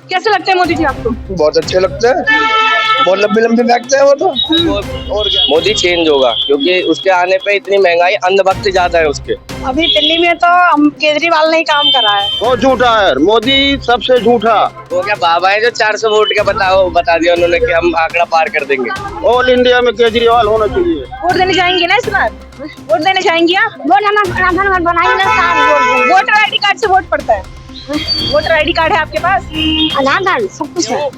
कैसे लगते हैं मोदी जी आपको? बहुत अच्छे लगते हैं, बहुत लंबी लंबी फेंकते हैं वो तो। और क्या, मोदी चेंज होगा क्योंकि उसके आने पे इतनी महंगाई, अंधभक्त ज्यादा है उसके। अभी दिल्ली में तो हम केजरीवाल ने ही काम करा है। बहुत झूठा है मोदी, सबसे झूठा। वो क्या बाबा है जो 400 वोट का बता दिया उन्होंने कि हम आंकड़ा पार कर देंगे। ऑल इंडिया में केजरीवाल होना चाहिए। वोट देने जाएंगे ना इस बार? वोट देने जाएंगी आप? वोटर आईडी कार्ड से वोट पड़ता है। वोटर आईडी कार्ड है आपके पास? आधार कार्ड सब कुछ है।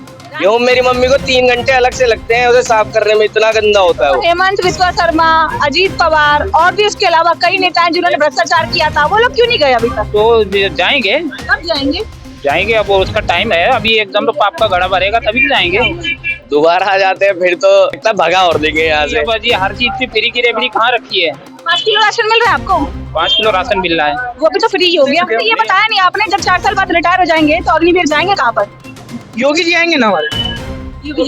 यूँ मेरी मम्मी को 3 घंटे अलग से लगते हैं उसे साफ करने में, इतना गंदा होता है वो। हेमंत बिस्वा शर्मा, अजीत पवार और भी उसके अलावा कई नेता हैं जिन्होंने भ्रष्टाचार किया था, वो लोग क्यों नहीं गए अभी तक? तो जाएंगे कब जाएंगे? जाएंगे, अब उसका टाइम है। अभी एकदम तो पाप का घड़ा भरेगा तभी जाएंगे। दोबारा आ जाते हैं फिर तो इतना भगा और देंगे यहाँ से। जी हर चीज की फ्री की रेफरी कहाँ रखी है? 5 किलो राशन मिल रहा है आपको? 5 किलो राशन मिल रहा है, वो भी तो फ्री हो गया। ये बताया नहीं आपने, जब 4 साल बाद रिटायर हो जाएंगे तो अग्निवीर जाएंगे कहाँ पर? योगी जी आएंगे ना हमारे, योगी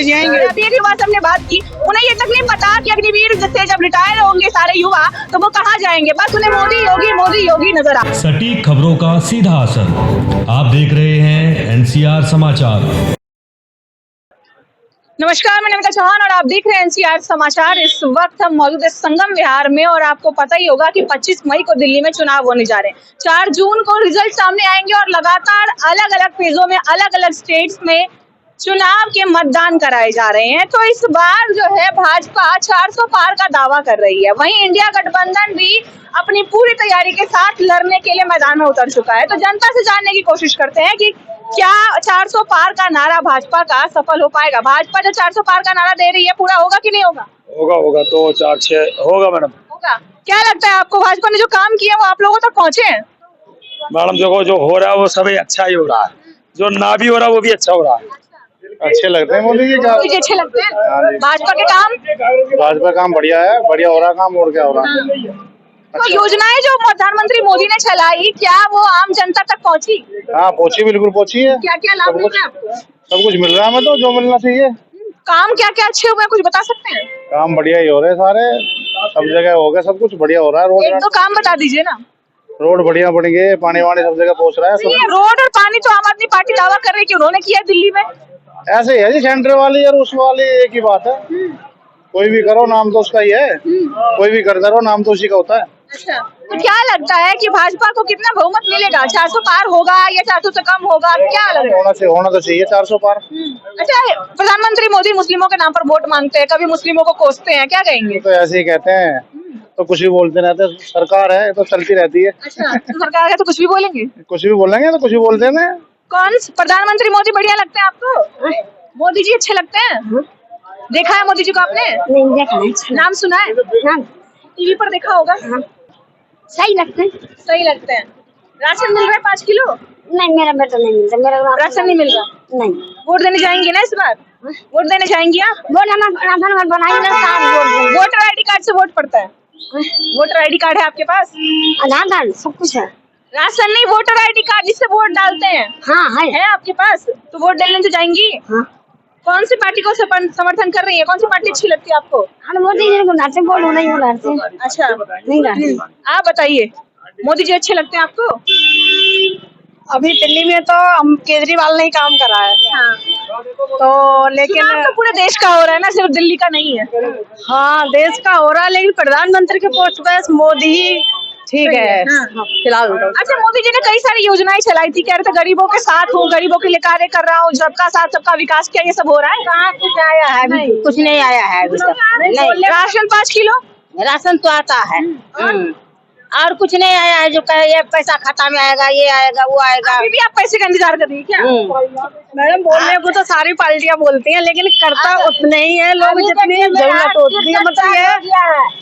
जी आएंगे। अभी एक युवा से हमने बात की, उन्हें ये तक नहीं पता कि अग्निवीर से जब रिटायर होंगे सारे युवा तो वो कहाँ जाएंगे। बस उन्हें मोदी योगी नजर आ। सटीक खबरों का सीधा असर। आप देख रहे हैं एनसीआर समाचार। नमस्कार, मैं नमिता चौहान और आप देख रहे हैं एनसीआर समाचार। इस वक्त हम मौजूद है संगम विहार में और आपको पता ही होगा कि 25 मई को दिल्ली में चुनाव होने जा रहे हैं। 4 जून को रिजल्ट सामने आएंगे और लगातार अलग अलग फेजों में अलग अलग स्टेट्स में चुनाव के मतदान कराए जा रहे हैं। तो इस बार जो है भाजपा 400 पार का दावा कर रही है, वहीं इंडिया गठबंधन भी अपनी पूरी तैयारी के साथ लड़ने के लिए मैदान में उतर चुका है। तो जनता से जानने की कोशिश करते हैं कि क्या 400 पार का नारा भाजपा का सफल हो पाएगा। भाजपा जो 400 पार का नारा दे रही है पूरा होगा कि नहीं होगा? होगा तो 4-6 होगा मैडम। होगा। क्या लगता है आपको, भाजपा ने जो काम किया वो आप लोगों तक पहुंचे हैं? मैडम देखो, जो हो रहा है वो सभी अच्छा ही हो रहा है, जो ना भी हो रहा है वो भी अच्छा हो रहा है। अच्छे लगते हैं मोदी जी। मोदी जी अच्छे लगते हैं। भाजपा के काम? भाजपा काम बढ़िया है, बढ़िया हो रहा है काम। और क्या हो रहा है? तो योजनाएं जो प्रधानमंत्री मोदी ने चलाई, क्या वो आम जनता तक पहुंची? हाँ पहुंची, बिल्कुल पहुंची है। क्या क्या लाभ मिल रहा है आपको? सब कुछ मिल रहा है हमें तो, जो मिलना चाहिए। काम क्या क्या अच्छे हुए हैं, कुछ बता सकते हैं? काम बढ़िया ही हो रहे सारे, सब जगह हो गया, सब कुछ बढ़िया हो रहा है। एक दो काम बता दीजिए ना। रोड बढ़िया बन गए, पानी वानी सब जगह पहुंच रहा है। ये रोड और पानी तो आम आदमी पार्टी दावा कर रही है कि उन्होंने किया दिल्ली में। ऐसे ही है जी, सेंटर वाली और उस वाली एक ही बात है। कोई भी करो नाम तो उसका ही है, कोई भी कर करो नाम तो उसी का होता है। अच्छा, तो क्या लगता है कि भाजपा को कितना बहुमत मिलेगा? 400 पार होगा या 400 से कम होगा? क्या लगता है? होना तो चाहिए 400 पार। अच्छा, प्रधानमंत्री मोदी मुस्लिमों के नाम पर वोट मांगते हैं, कभी मुस्लिमों को कोसते हैं, क्या कहेंगे? तो ऐसे ही कहते हैं, तो कुछ भी बोलते रहते हैं। सरकार है तो चलती रहती है। अच्छा, तो सरकार है तो कुछ भी बोलेंगे? कुछ भी बोलेंगे तो कुछ भी बोलते हैं। कौन प्रधानमंत्री मोदी बढ़िया लगते हैं आपको? मोदी जी अच्छे लगते हैं? देखा है मोदी जी को आपने? नहीं देखा है। नाम सुना है? टीवी पर देखा होगा। सही लगते हैं। सही लगते हैं। राशन मिल रहा है 5 किलो? नहीं मेरा बेटा नहीं मिलता, मेरा राशन नहीं मिल रहा। नहीं। वोट देने जाएंगे ना इस बार? वोट देने जाएंगी आप? वोट हम राशन कार्ड बनाएंगे ना। वोटर आईडी कार्ड से वोट पड़ता है। वोटर आईडी कार्ड है आपके पास? आधार कार्ड सब कुछ है। राशन नहीं, वोटर आईडी कार्ड जिससे वोट डालते हैं। हाँ है आपके पास? तो वोट डालने तो जाएंगी। हाँ। कौन सी पार्टी को समर्थन कर रही है? कौन सी पार्टी अच्छी लगती है आपको? हम मोदी जी को डालते, वोट नहीं डालते। अच्छा, नहीं डालते। आप बताइए, मोदी जी अच्छे लगते हैं आपको? अभी दिल्ली में तो हम केजरीवाल ने ही काम करा है। हाँ। तो लेकिन तो पूरे देश का हो रहा है ना, सिर्फ दिल्ली का नहीं है। हाँ देश का हो रहा है, लेकिन प्रधानमंत्री के पोस्ट पे मोदी ही ठीक है फिलहाल। अच्छा, मोदी जी ने कई सारी योजनाएं चलाई थी, कह रहे थे गरीबों के साथ हूँ, गरीबों के लिए कार्य कर रहा हूँ, सबका साथ सबका विकास, क्या ये सब हो रहा है? कहाँ कुछ आया है? कुछ नहीं आया है अभी तक। नहीं। राशन 5 किलो राशन तो आता है और कुछ नहीं आया है। जो कहे ये पैसा खाता में आएगा, ये आएगा, वो आएगा। अभी भी आप पैसे का इंतजार कर रही है क्या? मैडम बोलने को तो सारी पार्टियां बोलती हैं, लेकिन करता उतने ही है लोग जितनी जरूरत होती है। मतलब ये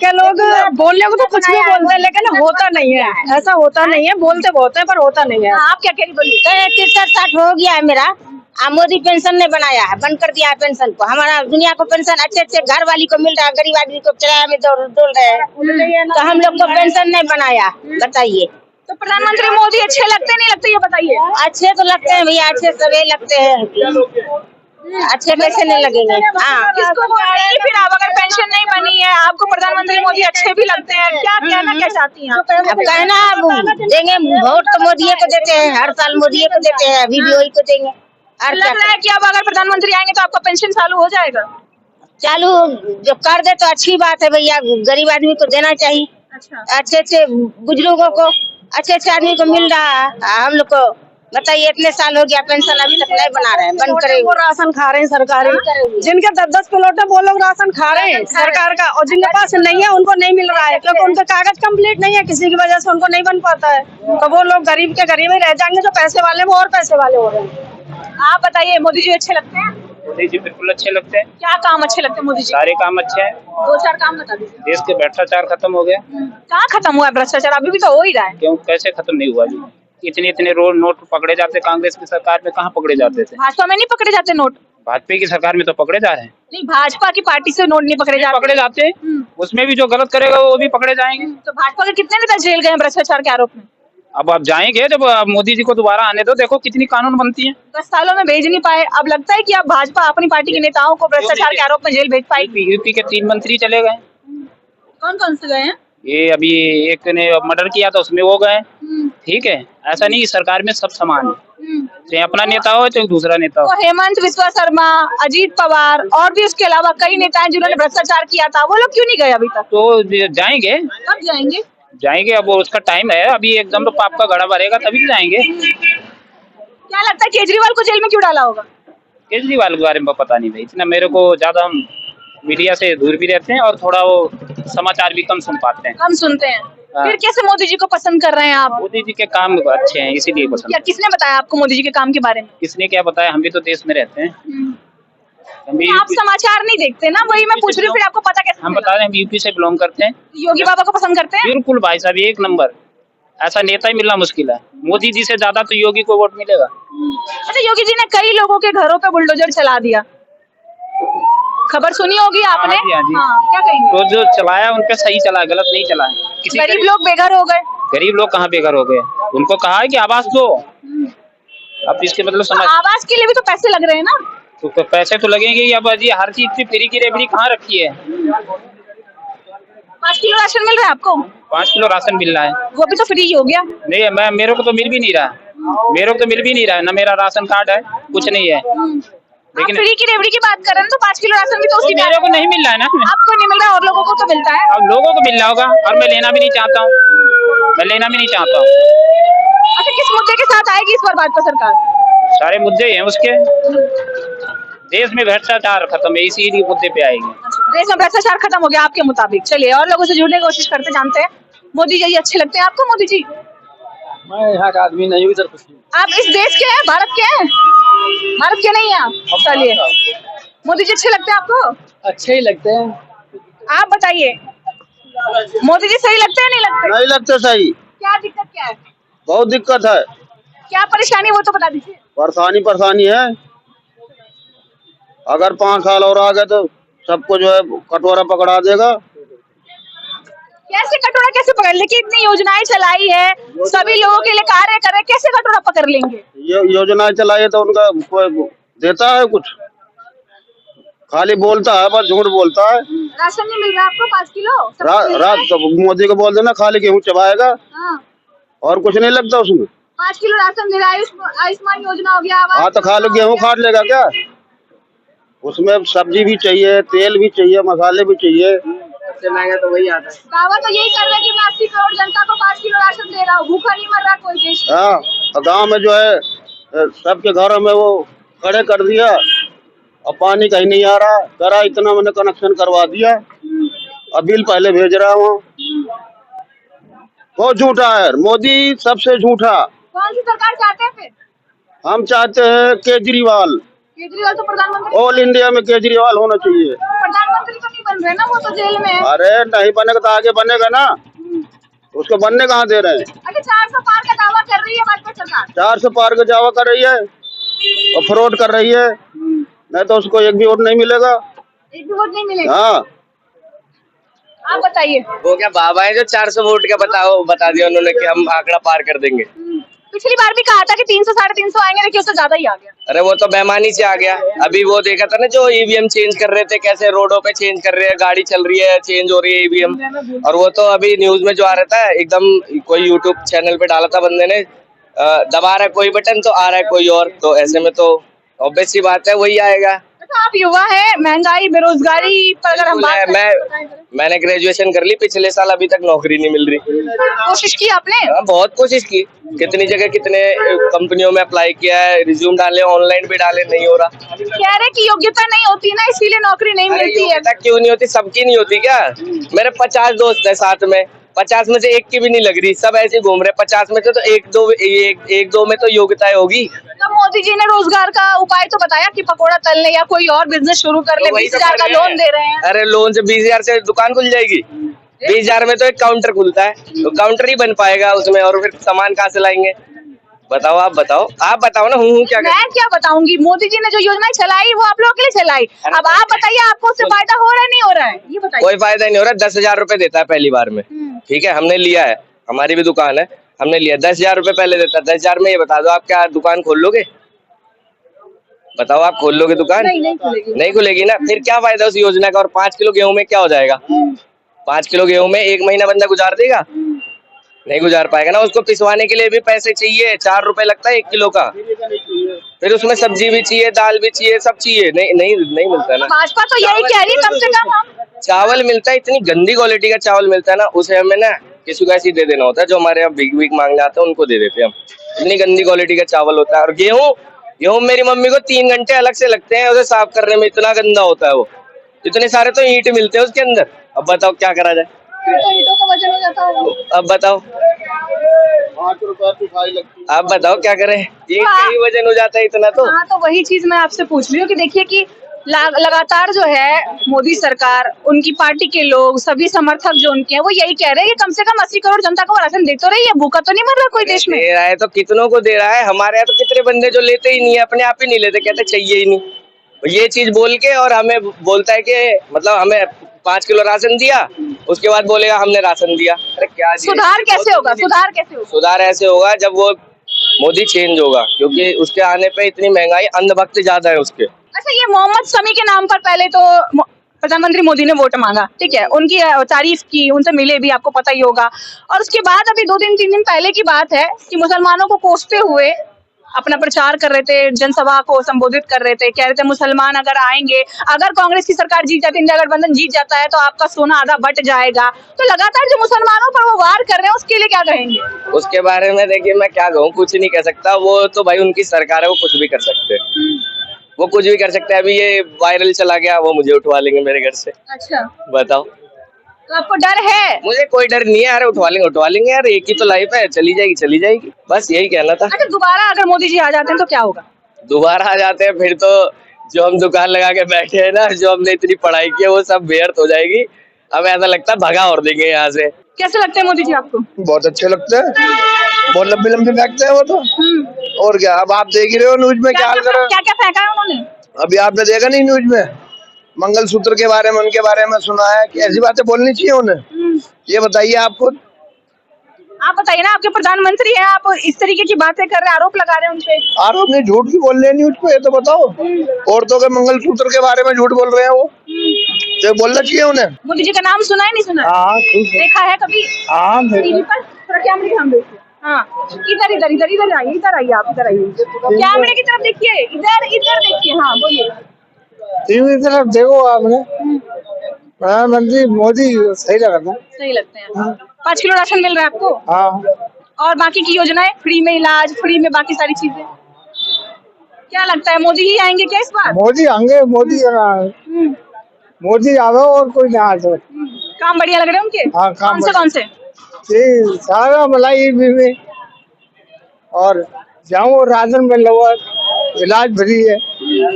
कि लोग बोलने को तो कुछ भी बोलते हैं लेकिन होता नहीं है। ऐसा होता नहीं है, बोलते बहुत है पर होता नहीं है। आप क्या कह रही बोलिए? 63-60 हो गया है मेरा। मोदी पेंशन ने बनाया है, बंद कर दिया है पेंशन को। हमारा दुनिया को पेंशन अच्छे अच्छे घर वाली को मिल रहा है, गरीब आदमी को किराया में डोल रहे हैं। तो हम लोग को पेंशन नहीं बनाया। बताइए, तो प्रधानमंत्री मोदी अच्छे लगते नहीं लगते, ये बताइए। अच्छे तो लगते हैं भैया, अच्छे सभी लगते हैं। अच्छे कैसे नहीं लगेंगे? हाँ, किसको वोट देंगे फिर आप अगर पेंशन नहीं बनी है? आपको प्रधानमंत्री मोदी अच्छे भी लगते हैं, क्या कहना क्या चाहती हैं? अब कहना देंगे वोट तो मोदी को देते हैं, हर साल मोदी को देते हैं, अभी भी वही को देंगे। और लग रहा है कि अब अगर प्रधानमंत्री आएंगे तो आपका पेंशन चालू हो जाएगा? चालू जो कर दे तो अच्छी बात है भैया, गरीब आदमी को देना चाहिए। अच्छा, अच्छे अच्छे बुजुर्गों को, अच्छे अच्छे आदमी को मिल रहा है। हम लोग को बताइए, इतने साल हो गया पेंशन अभी तक नहीं बना रहे हैं, बंद करे। वो राशन खा रहे हैं सरकारी, जिनके 10-10 किलोट है वो लोग राशन खा रहे हैं सरकार का, और जिनके पास नहीं है उनको नहीं मिल रहा है, क्योंकि उनका कागज कंप्लीट नहीं है, किसी की वजह से उनको नहीं बन पाता है। तो वो लोग गरीब के गरीब ही रह जाएंगे, जो पैसे वाले हैं वो और पैसे वाले हो रहे हैं। आप बताइए, मोदी जी अच्छे लगते हैं? मोदी जी बिल्कुल अच्छे लगते हैं, क्या काम अच्छे लगते हैं मोदी जी? सारे काम अच्छे हैं। 2-4 काम बता दीजिए। देश के भ्रष्टाचार खत्म हो गया। कहाँ खत्म हुआ है भ्रष्टाचार? अभी भी तो हो ही रहा है। क्यों, कैसे खत्म नहीं हुआ जी? इतने रोड नोट पकड़े जाते, कांग्रेस की सरकार में कहाँ पकड़े जाते थे? भाजपा में नहीं पकड़े जाते नोट? भाजपा की सरकार में तो पकड़े जा रहे हैं। नहीं, भाजपा की पार्टी से नोट नहीं पकड़े जाते? पकड़े जाते हैं, उसमें भी जो गलत करेगा वो भी पकड़े जाएंगे। तो भाजपा के कितने नेता जेल गए हैं भ्रष्टाचार के आरोप में? अब आप जाएंगे जब मोदी जी को दोबारा आने दो, देखो कितनी कानून बनती है। 10 सालों में भेज नहीं पाए, अब लगता है कि अब भाजपा अपनी पार्टी के नेताओं को भ्रष्टाचार के आरोप में जेल भेज पाएगी? यूपी के 3 मंत्री चले गए। कौन कौन से गए हैं? ये अभी एक ने मर्डर किया था, उसमें वो गए। ठीक है, ऐसा नहीं, सरकार में सब समान है, चाहे अपना नेता हो चाहे दूसरा नेता हो। तो हेमंत बिस्वा शर्मा, अजीत पवार और भी उसके अलावा कई नेता हैं जिन्होंने भ्रष्टाचार किया था, वो लोग क्यों नहीं गए अभी तक? तो जाएंगे, कब जाएंगे? जाएंगे, अब उसका टाइम है। अभी एकदम तो पाप का घड़ा भरेगा तभी तो जाएंगे। क्या लगता है केजरीवाल को जेल में क्यों डाला होगा? केजरीवाल के बारे में पता नहीं भाई, इतना मेरे को ज्यादा, हम मीडिया से दूर भी रहते हैं और थोड़ा वो समाचार भी कम सुन पाते हैं। कम सुनते हैं। हाँ। फिर कैसे मोदी जी को पसंद कर रहे हैं आप? मोदी जी के काम अच्छे हैं इसीलिए पसंद। क्या किसने बताया आपको मोदी जी के काम के बारे में? किसने क्या बताया, हम भी तो देश में रहते हैं। हम भी आप समाचार नहीं देखते ना, वही मैं पूछ रही हूँ, फिर आपको पता कैसे? हम बता रहे हैं, हम यूपी से बिलोंग करते हैं। योगी बाबा को पसंद करते हैं? बिल्कुल भाई साहब, 1 नंबर, ऐसा नेता ही मिलना मुश्किल है। मोदी जी से ज्यादा तो योगी को वोट मिलेगा। अच्छा, योगी जी ने कई लोगों के घरों पे बुलडोजर चला दिया, खबर सुनी होगी आपने? हाँ जी। हाँ, क्या कहेंगे? तो जो चलाया उन पे सही चला, गलत नहीं चला है। किसी गरीब लोग बेघर हो गए। गरीब लोग कहाँ बेघर हो गए? उनको कहा है कि आवास दो। अब इसके मतलब तो समझ, आवास के लिए भी तो पैसे लग रहे हैं ना? तो पैसे तो लगेंगे ही। अब जी हर चीज की फ्री की रेवड़ी कहाँ रखी है? 5 किलो राशन मिल रहा है आपको? 5 किलो राशन मिल रहा है। वो भी तो फ्री हो गया। नहीं, मैं मेरे को तो मिल भी नहीं रहा, मेरे को तो मिल भी नहीं रहा, ना मेरा राशन कार्ड है, कुछ नहीं है। लेकिन फ्री की रेवड़ी की बात कर रहे हैं तो 5 किलो राशन भी तो उसी में मेरे को नहीं मिल रहा है ना। आपको नहीं मिल रहा है और लोगों को तो मिलता है। अब लोगों को मिल रहा होगा और मैं लेना भी नहीं चाहता हूँ, मैं लेना भी नहीं चाहता हूँ। अच्छा, किस मुद्दे के साथ आएगी इस बार भाजपा सरकार? सारे मुद्दे हैं उसके, देश में भ्रष्टाचार खत्म है, इसी मुद्दे पे आएंगे। देश में भ्रष्टाचार खत्म हो गया आपके मुताबिक? चलिए, और लोगों से जुड़ने की कोशिश करते, जानते हैं मोदी जी अच्छे लगते हैं आपको? मोदी जी, मैं यहाँ का आदमी नहीं हूँ, इधर कुछ नहीं। आप इस देश के हैं, भारत के हैं? भारत के नहीं हैं आप? चलिए, मोदी जी अच्छे लगते हैं आपको? अच्छे ही लगते हैं। आप बताइए, मोदी जी सही लगते हैं नहीं लगते? नहीं लगते सही, क्या दिक्कत क्या है? बहुत दिक्कत है, क्या परेशानी है वो तो बता दीजिए। परेशानी है। अगर 5 साल और आ गए तो सबको जो है कटोरा पकड़ा देगा। कैसे कटोरा कैसे पकड़ लेंगे? इतनी योजनाएं चलाई है, सभी लोगों के लिए कार्य कर रहे हैं, कैसे कटोरा पकड़ लेंगे? ये योजनाएं चलाई तो उनका कोई देता है कुछ? खाली बोलता है, बस झूठ बोलता है। राशन नहीं मिल रहा आपको 5 किलो? रात तो मोदी को बोल देना खाली गेहूँ चबाएगा, हाँ, और कुछ नहीं लगता उसमें। 5 किलो राशन दे रहा है, आयुष्मान योजना हो गया, आवास हाँ, तो खाली गेहूँ खाट लेगा क्या? उसमें सब्जी भी चाहिए, तेल भी चाहिए, मसाले भी चाहिए। सबसे महंगा तो वही आता है। दावा तो यही कर रहे हैं कि मैं 80 करोड़ जनता को 5 किलो राशन दे रहा हूँ, भूखा नहीं मर रहा कोई देश में। हाँ, तो गाँव में जो है सबके घरों में वो खड़े कर दिया और पानी कहीं नहीं आ रहा, करा इतना मैंने कनेक्शन करवा दिया और बिल पहले भेज रहा हूँ। बहुत झूठा है मोदी, सबसे झूठा। कौन सी सरकार चाहते हैं फिर? हम चाहते हैं केजरीवाल, केजरीवाल तो प्रधानमंत्री, ऑल इंडिया में केजरीवाल होना चाहिए। प्रधानमंत्री तो नहीं बन रहे ना, वो तो जेल में है। अरे नहीं बनेगा तो आगे बनेगा ना, उसको बनने कहाँ दे रहे हैं? अच्छा, 400 पार का दावा कर रही है भाजपा सरकार। 400 पार का दावा कर रही है और फ्रॉड कर रही है, नहीं तो उसको एक भी वोट नहीं मिलेगा। एक भी वोट नहीं मिलेगा? हाँ, आप बताइए। वो क्या बाबा है जो 400 वोट का बता दिया उन्होंने कि हम आंकड़ा पार कर देंगे। पिछली बार भी कहा था कि 300 साढ़े 300 आएंगे, लेकिन उससे ज्यादा ही आ गया। अरे वो तो बेईमानी से आ गया। अभी वो देखा था ना जो ईवीएम चेंज कर रहे थे, कैसे रोडों पे चेंज कर रहे हैं, गाड़ी चल रही है चेंज हो रही है ईवीएम। और वो तो अभी न्यूज में जो आ रहा था एकदम, कोई यूट्यूब चैनल पे डाला था बंदे ने, दबा रहा है कोई बटन तो आ रहा है कोई और, तो ऐसे में तो ऑब्वियस सी बात है, वही आएगा। तो आप युवा है, महंगाई बेरोजगारी पर अगर हम बात करें, मैंने ग्रेजुएशन कर ली पिछले साल, अभी तक नौकरी नहीं मिल रही। कोशिश की आपने? हाँ, बहुत कोशिश की, कितनी जगह कितने कंपनियों में अप्लाई किया है, रिज्यूम डाले, ऑनलाइन भी डाले, नहीं हो रहा। कह रहे कि योग्यता नहीं होती ना, इसीलिए नौकरी नहीं मिलती है। योग्यता क्यों नहीं होती? सबकी नहीं होती क्या? मेरे 50 दोस्त है साथ में, 50 में से एक की भी नहीं लग रही, सब ऐसे घूम रहे। 50 में से तो एक दो में तो योग्यता होगी। तो मोदी जी ने रोजगार का उपाय तो बताया कि पकोड़ा तल ले या कोई और बिजनेस शुरू कर ले, 20,000 का लोन दे रहे हैं। अरे लोन से 20,000 से दुकान खुल जाएगी? 20,000 में तो एक काउंटर खुलता है, तो काउंटर ही बन पाएगा उसमें, और फिर सामान कहाँ से लाएंगे? बताओ, आप बताओ ना। हूँ क्या मैं क्या बताऊंगी? मोदी जी ने जो योजनाएं चलाई वो आप लोगों के लिए चलाई। अब आप बताइए, आपको उससे फायदा हो रहा है नहीं हो रहा है, ये बताइए। कोई फायदा नहीं हो रहा। 10,000 रुपए देता है पहली बार में, ठीक है, हमने लिया है, हमारी भी दुकान है, हमने लिया 10,000 रुपए पहले देता है। 10,000 में ये बता दो, आप क्या दुकान खोल लोगे? बताओ, आप खोल लोगे दुकान? नहीं खुलेगी ना। फिर क्या फायदा उस योजना का? और 5 किलो गेहूं में क्या हो जाएगा? 5 किलो गेहूं में 1 महीना बंदा गुजार देगा? नहीं गुजार पाएगा ना। उसको पिसवाने के लिए भी पैसे चाहिए, 4 रुपए लगता है 1 किलो का। फिर उसमें सब्जी भी चाहिए, दाल भी चाहिए, सब चाहिए। नहीं मिलता ना। भाजपा तो यही कह रही है, कम से कम हम चावल मिलता है, इतनी गंदी क्वालिटी का चावल मिलता है ना, उसे हमें ना किसी को ऐसे दे देना होता है, जो हमारे यहाँ भीख मांगने आते हैं उनको दे देते हैं हम। इतनी गंदी क्वालिटी का चावल होता है। और गेहूं मेरी मम्मी को 3 घंटे अलग से लगते हैं उसे साफ करने में, इतना गंदा होता है वो। इतने सारे तो ईंट मिलते हैं उसके अंदर। अब बताओ क्या करा जाए? तो ईंटों का वजन हो जाता है। अब बताओ, 5 रुपए की फाई लगती है। आप बताओ क्या करें? ईंट का ही वजन हो जाता है इतना तो। हाँ, तो वही चीज मैं आपसे पूछ रही हूँ कि देखिए कि लगातार जो है मोदी सरकार, उनकी पार्टी के लोग, सभी समर्थक जो उनके हैं, वो यही कह रहे हैं कि कम से कम 80 करोड़ जनता को राशन दे तो रही है, भूखा तो नहीं मर रहा कोई देश में। दे रहा है तो कितनों को दे रहा है? हमारे यहाँ तो कितने बंदे जो लेते ही नहीं है, अपने आप ही नहीं लेते, कहते चाहिए ही नहीं। ये चीज बोल के और हमें बोलता है कि मतलब हमें 5 किलो राशन दिया, उसके बाद बोलेगा हमने राशन दिया। अरे क्या सुधार कैसे होगा? सुधार कैसे होगा? सुधार ऐसे होगा जब वो मोदी चेंज होगा, क्योंकि उसके आने पे इतनी महंगाई, अंधभक्त ज्यादा है उसके। अच्छा, ये मोहम्मद शमी के नाम पर पहले तो प्रधानमंत्री मोदी ने वोट मांगा, ठीक है, उनकी तारीफ की, उनसे मिले भी, आपको पता ही होगा। और उसके बाद अभी 2-3 दिन पहले की बात है कि मुसलमानों को कोसते हुए अपना प्रचार कर रहे थे, जनसभा को संबोधित कर रहे थे, कह रहे थे मुसलमान अगर आएंगे, अगर कांग्रेस की सरकार जीत जाती है, इंडिया गठबंधन जीत जाता है तो आपका सोना आधा बट जाएगा। तो लगातार जो मुसलमानों पर वो वार कर रहे हैं, उसके लिए क्या कहेंगे? उसके बारे में देखिए मैं क्या कहूँ, कुछ नहीं कह सकता। वो तो भाई उनकी सरकार है, वो कुछ भी कर सकते हैं, वो कुछ भी कर सकते हैं। अभी ये वायरल चला गया, वो मुझे उठवा लेंगे मेरे घर से। अच्छा, बताओ, तो आपको डर है? मुझे कोई डर नहीं है। अरे उठवा लेंगे यार, एक ही तो लाइफ है, चली जाएगी। बस यही कहना था। अच्छा, दोबारा अगर मोदी जी आ जाते हैं तो क्या होगा? दोबारा आ जाते हैं फिर तो जो हम दुकान लगा के बैठे हैं ना, जो हमने इतनी पढ़ाई की है, वो सब व्यर्थ हो जाएगी। हमें ऐसा लगता है भगा और देंगे यहाँ से। कैसे लगते हैं मोदी जी आपको? बहुत अच्छे लगते हैं, बहुत लंबे फेंकते हैं वो तो। और क्या, अब आप देख ही रहे हो न्यूज में क्या हाल कर रहे हैं। क्या फेंका है उन्होंने? अभी आपने देखा नहीं न्यूज में, मंगलसूत्र के बारे में, उनके बारे में सुना है कि ऐसी बातें बोलनी चाहिए उन्हें? ये बताइए आप खुद। आप बताइए ना, आपके प्रधानमंत्री हैं, आप इस तरीके की बातें कर रहे हैं, आरोप लगा रहे हैं उनपे। आरोप नहीं, झूठ भी बोल रहे हैं न्यूज पे, ये तो बताओ। औरतों के मंगलसूत्र के बारे में झूठ बोल रहे हैं वो, तो बोलना चाहिए उन्हें। मोदी जी का नाम सुना है, नहीं सुना? हाँ, देखा है कभी टीवी पर? थोड़ा कैमरे की हम देखिए। हाँ, इधर आइए आप, इधर आइए, कैमरे की तरफ देखिए, इधर देखिए। हाँ, बोलिए। टीवी की तरफ देखो आपने। प्रधानमंत्री मोदी सही लगता है। सही लगते हैं। 5 किलो राशन मिल रहा है आपको? हाँ। और बाकी की योजनाएं, फ्री में इलाज, फ्री में बाकी सारी चीजें, क्या लगता है मोदी ही आएंगे क्या इस बार? मोदी आएंगे, मोदी आवे और कोई ना आवे। काम बढ़िया लग रहे हैं उनके? हाँ, काम कौन से? ये सारा मलाई भी और जाऊँ राशन मिल रहा, इलाज फ्री है,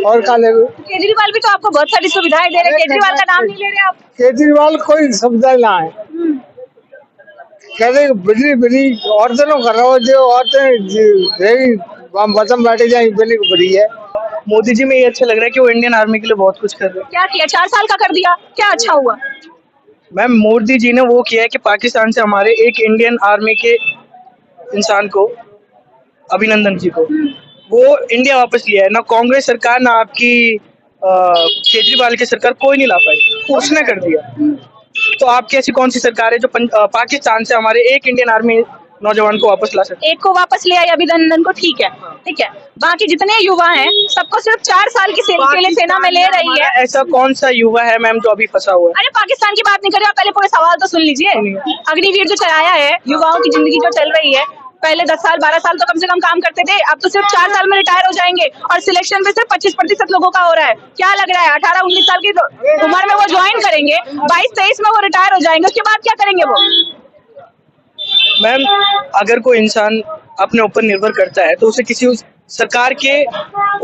और क्या ले? केजरीवाल भी तो आपको बहुत सारी सुविधाएं दे रहे हैं, केजरीवाल का नाम नहीं ले रहे आप। केजरीवाल कोई सुविधा ना है, कहते बिजली औरतों कर रहा हो, जो औरतें बसम बैठे जाए, बिजली फ्री है। मोदी जी में ये अच्छा लग रहा है कि वो इंडियन आर्मी के लिए बहुत कुछ कर रहे हैं। क्या किया? 4 साल का कर दिया, क्या अच्छा हुआ? मैम, मोदी जी ने वो किया है कि पाकिस्तान से हमारे एक इंडियन आर्मी के इंसान को, अभिनंदन जी को, वो इंडिया वापस लिया है। ना कांग्रेस सरकार, ना आपकी केजरीवाल की सरकार, कोई नहीं ला पाई, उसने कर दिया। तो आपकी ऐसी कौन सी सरकार है जो पाकिस्तान से हमारे एक इंडियन आर्मी नौजवान को वापस ला सकते। एक को वापस ले आए अभिनंदन को, ठीक है, ठीक है। बाकी जितने युवा हैं सबको सिर्फ 4 साल के लिए सेना में ले रही है। ऐसा कौन सा युवा है मैम जो अभी फंसा हुआ है? अरे पाकिस्तान की बात नहीं कर रहे, पहले पूरे सवाल तो सुन लीजिए। अग्निवीर जो चलाया है, युवाओं की जिंदगी जो चल रही है, पहले 10 साल 12 साल तो कम से कम काम करते थे, अब तो सिर्फ 4 साल में रिटायर हो जाएंगे और सिलेक्शन पे सिर्फ 25% लोगों का हो रहा है। क्या लग रहा है 18-19 साल की उम्र में वो ज्वाइन करेंगे, 22-23 में वो रिटायर हो जाएंगे, उसके बाद क्या करेंगे वो? मैम अगर कोई इंसान अपने ऊपर निर्भर करता है तो उसे किसी सरकार के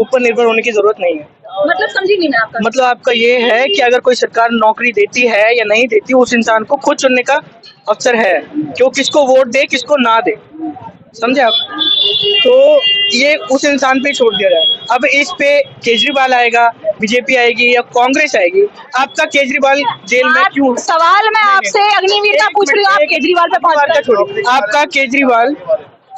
ऊपर निर्भर होने की जरूरत नहीं है। मतलब समझी नहीं मैं आपका। मतलब आपका ये है कि अगर कोई सरकार नौकरी देती है या नहीं देती, उस इंसान को खुद चुनने का अवसर है कि वो किसको वोट दे किसको ना दे, समझे आप? तो ये उस इंसान पे छोड़ दिया जाए। अब इस पे केजरीवाल आएगा, बीजेपी आएगी या कांग्रेस आएगी, आपका केजरीवाल जेल में क्यों? सवाल मैं आपसे अग्निवीर का पूछ रही हूँ, आप केजरीवाल पे पहुंच गए। छोड़िए,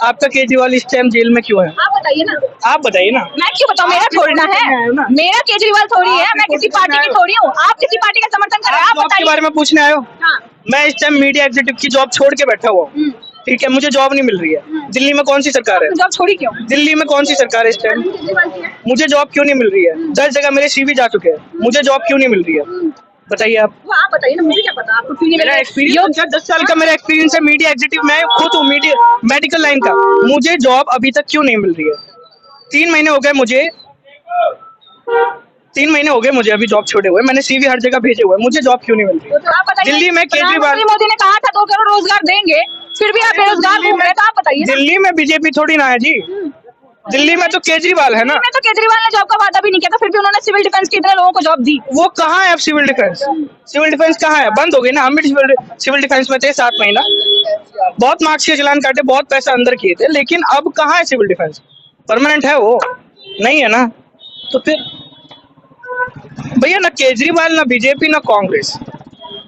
आपका केजरीवाल इस टाइम जेल में क्यों है? आप बताइए ना। आप बताइए ना। मैं क्यों बताऊं, मेरा थोड़ी ना है, मेरा केजरीवाल थोड़ी है, मैं किसी पार्टी की थोड़ी हूँ। आप किसी पार्टी का समर्थन कर रहे हैं, आप जॉब के बताइए। बारे में पूछने आए हो? हाँ। मैं इस टाइम मीडिया एग्जीक्यूटिव की जॉब छोड़ के बैठा हुआ हूँ, ठीक है, मुझे जॉब नहीं मिल रही है। दिल्ली में कौन सी सरकार है? जॉब छोड़ी क्यों? दिल्ली में कौन सी सरकार है इस टाइम? मुझे जॉब क्यों नहीं मिल रही है? 10 जगह मेरे सीवी जा चुके हैं, मुझे जॉब क्यों नहीं मिल रही है? बताइए आप। वो आप बताइए ना, मुझे क्या पता आपको क्यों नहीं मिल मेरा रहा है? एक्सपीरियंस 10 साल का मेरा एक्सपीरियंस है मीडिया एग्जीक्यूटिव, मैं खुद हूँ मीडिया मेडिकल लाइन का, मुझे जॉब अभी तक क्यों नहीं मिल रही है? 3 महीने हो गए मुझे, 3 महीने हो गए मुझे अभी जॉब छोड़े हुए, मैंने सीवी हर जगह भेजे हुए, मुझे जॉब क्यों नहीं मिल रही? तो आप बताइए, दिल्ली में केजरीवाल, प्रधानमंत्री मोदी ने कहा था 2 करोड़ रोजगार देंगे, फिर भी आप बेरोजगार घूम रहे हैं, तो आप बताइए ना। दिल्ली में बीजेपी थोड़ी ना है जी, दिल्ली में तो केजरीवाल है ना। दिल्ली में तो केजरीवाल ने जॉब का वादा भी नहीं किया था, फिर भी उन्होंने सिविल डिफेंस के इतने लोगों को जॉब दी। वो कहाँ है अब सिविल डिफेंस? सिविल डिफेंस कहाँ है? बंद हो गई ना। हम भी सिविल डिफेंस में थे 7 महीना, बहुत मार्क्स के चलान काटे, बहुत पैसा अंदर किए थे, लेकिन अब कहाँ है सिविल डिफेंस? परमानेंट है वो? नहीं है ना। तो फिर भैया ना केजरीवाल ना बीजेपी ना कांग्रेस,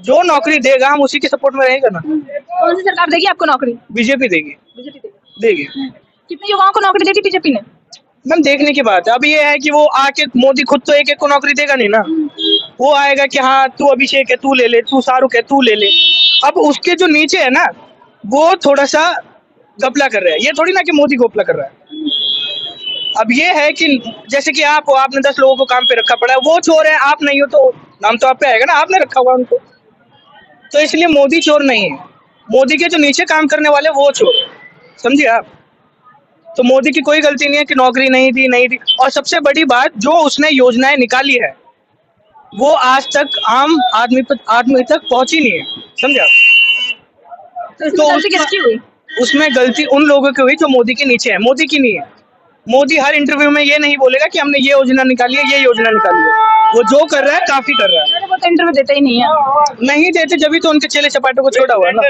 जो नौकरी देगा हम उसी के सपोर्ट में रहेगा ना। कौन सी सरकार देगी आपको नौकरी? बीजेपी देगी, बीजेपी देगी। कितने युवाओं को नौकरी दी थी बीजेपी ने? मैम देखने की बात है। अब ये है कि वो आके मोदी खुद तो एक एक को नौकरी देगा नहीं ना, वो आएगा कि हाँ तू अभिषेक है तू ले ले, तू शाहरुख है तू ले ले। अब उसके जो नीचे है ना वो थोड़ा सा घपला कर रहा है, ये थोड़ी ना कि मोदी घपला कर रहा है। अब ये है कि जैसे कि आप हो, आपने 10 लोगों को काम पे रखा पड़ा है, वो चोर है आप नहीं हो तो नाम तो आप पे आएगा ना, आपने रखा हुआ उनको। तो इसलिए मोदी चोर नहीं है, मोदी के जो नीचे काम करने वाले वो चोर, समझिए आप। तो मोदी की कोई गलती नहीं है कि नौकरी नहीं दी। और सबसे बड़ी बात, जो उसने योजनाएं निकाली है वो आज तक आम आदमी तक पहुंची नहीं है, समझे आप। तो गलती किसकी हुई? उसमें गलती उन लोगों की हुई जो मोदी के नीचे है, मोदी की नहीं है। मोदी हर इंटरव्यू में ये नहीं बोलेगा कि हमने ये योजना निकाली है, ये योजना निकाली है। वो जो कर रहा है काफी कर रहा है। वो तो इंटरव्यू देते ही नहीं है। नहीं देते जब भी तो उनके चेले चपाटों को छोड़ा हुआ है ना।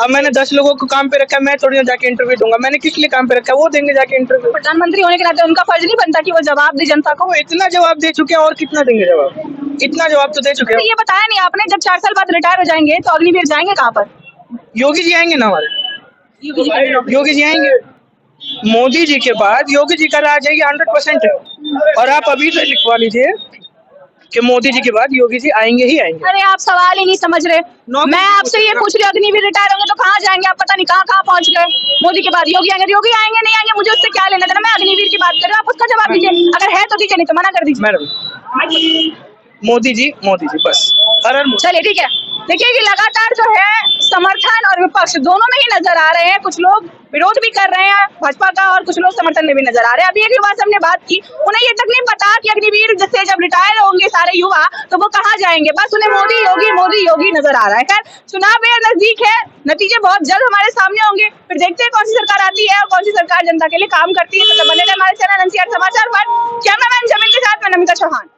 अब मैंने 10 लोगों को काम पे रखा है, मैं थोड़ी ना जाके इंटरव्यू दूंगा, मैंने किस लिए काम पे रखा है वो देंगे जाके इंटरव्यू। प्रधानमंत्री होने के नाते उनका फर्ज नहीं बनता कि वो जवाब दे जनता को? वो इतना जवाब दे चुके हैं और कितना देंगे जवाब? इतना जवाब तो दे चुके हैं। ये बताया नहीं आपने, जब 4 साल बाद रिटायर हो जाएंगे तो अग्निवीर जाएंगे कहाँ पर? योगी जी आएंगे ना हमारे, योगी जी आएंगे। मोदी जी के बाद योगी जी का राज है, ये 100% है। और आप अभी तो लिखवा लीजिए कि मोदी जी के बाद योगी जी आएंगे ही आएंगे। अरे आप सवाल ही नहीं समझ रहे। मैं आपसे ये पूछ रही हूँ, अग्निवीर रिटायर होंगे तो कहाँ जाएंगे? आप पता नहीं कहाँ पहुंच गए। मोदी के बाद योगी आएंगे, योगी आएंगे नहीं आएंगे मुझे उससे क्या लेना देना। मैं अग्निवीर की बात कर रही हूँ, आप उसका जवाब दीजिए। अगर है तो दीजिए, नहीं तो मना कर दीजिए। मैडम मोदी जी बस। चलिए ठीक है। देखिए कि लगातार जो है समर्थन और विपक्ष दोनों में ही नजर आ रहे हैं। कुछ लोग विरोध भी कर रहे हैं भाजपा का और कुछ लोग समर्थन में भी नजर आ रहे हैं। अभी एक युवा से हमने बात की, उन्हें ये तक नहीं पता कि अग्निवीर जैसे जब रिटायर होंगे सारे युवा तो वो कहाँ जाएंगे, बस उन्हें मोदी योगी नजर आ रहा है। खैर चुनाव में नजदीक है, नतीजे बहुत जल्द हमारे सामने होंगे, फिर देखते हैं कौन सी सरकार आती है और कौन सी सरकार जनता के लिए काम करती है। तो बने रहे हमारे चैनल NCR समाचार पर। कैमरामैन जमीन के साथ मैं नमिता चौहान।